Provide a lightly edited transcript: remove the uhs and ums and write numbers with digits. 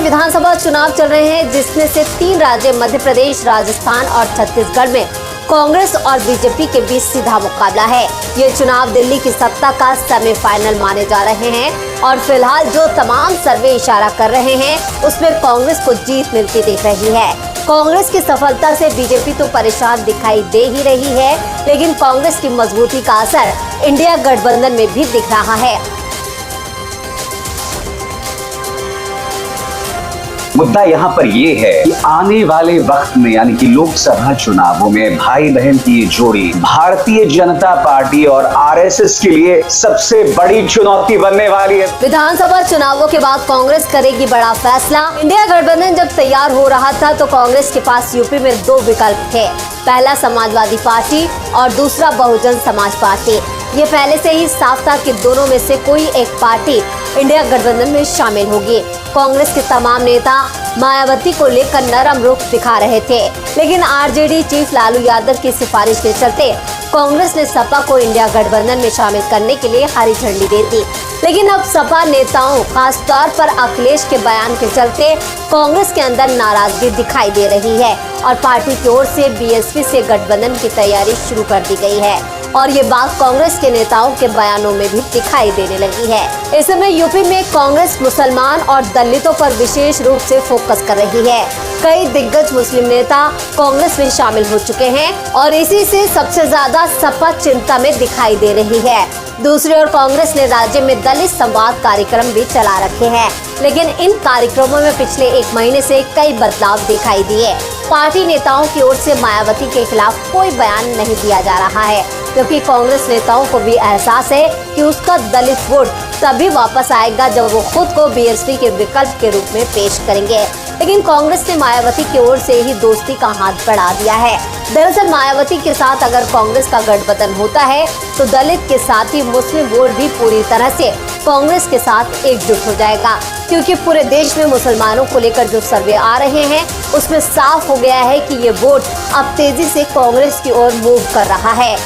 में विधानसभा चुनाव चल रहे हैं, जिसमें से 3 राज्य मध्य प्रदेश, राजस्थान और छत्तीसगढ़ में कांग्रेस और बीजेपी के बीच सीधा मुकाबला है। ये चुनाव दिल्ली की सत्ता का सेमीफाइनल माने जा रहे हैं और फिलहाल जो तमाम सर्वे इशारा कर रहे हैं उसमें कांग्रेस को जीत मिलती दिख रही है। कांग्रेस की सफलता से बीजेपी तो परेशान दिखाई दे ही रही है, लेकिन कांग्रेस की मजबूती का असर इंडिया गठबंधन में भी दिख रहा है। मुद्दा यहाँ पर ये है कि आने वाले वक्त में यानी कि लोकसभा चुनावों में भाई बहन की ये जोड़ी भारतीय जनता पार्टी और आरएसएस के लिए सबसे बड़ी चुनौती बनने वाली है। विधानसभा चुनावों के बाद कांग्रेस करेगी बड़ा फैसला। इंडिया गठबंधन जब तैयार हो रहा था तो कांग्रेस के पास यूपी में 2 विकल्प थे, पहला समाजवादी पार्टी और दूसरा बहुजन समाज पार्टी। ये पहले से ही साफ था कि दोनों में से कोई एक पार्टी इंडिया गठबंधन में शामिल होगी। कांग्रेस के तमाम नेता मायावती को लेकर नरम रुख दिखा रहे थे, लेकिन आरजेडी चीफ लालू यादव की सिफारिश के चलते कांग्रेस ने सपा को इंडिया गठबंधन में शामिल करने के लिए हरी झंडी दे दी। लेकिन अब सपा नेताओं, खासतौर पर अखिलेश के बयान के चलते कांग्रेस के अंदर नाराजगी दिखाई दे रही है और पार्टी की ओर से बीएसपी से गठबंधन की तैयारी शुरू कर दी गई है और ये बात कांग्रेस के नेताओं के बयानों में भी दिखाई देने लगी है। इस समय यूपी में कांग्रेस मुसलमान और दलितों पर विशेष रूप से फोकस कर रही है। कई दिग्गज मुस्लिम नेता कांग्रेस में शामिल हो चुके हैं और इसी से सबसे ज्यादा सपा चिंता में दिखाई दे रही है। दूसरी ओर कांग्रेस ने राज्य में दलित संवाद कार्यक्रम भी चला रखे हैं, लेकिन इन कार्यक्रमों में पिछले 1 महीने से कई बदलाव दिखाई दिए। पार्टी नेताओं की ओर से मायावती के खिलाफ कोई बयान नहीं दिया जा रहा है, क्योंकि कांग्रेस नेताओं को भी एहसास है कि उसका दलित वोट तभी वापस आएगा जब वो खुद को बीएसपी के विकल्प के रूप में पेश करेंगे। लेकिन कांग्रेस ने मायावती की ओर से ही दोस्ती का हाथ बढ़ा दिया है। दरअसल मायावती के साथ अगर कांग्रेस का गठबंधन होता है तो दलित के साथ ही मुस्लिम वोट भी पूरी तरह से कांग्रेस के साथ एकजुट हो जाएगा, क्योंकि पूरे देश में मुसलमानों को लेकर जो सर्वे आ रहे हैं उसमें साफ हो गया है कि ये वोट अब तेजी से कांग्रेस की ओर मूव कर रहा है।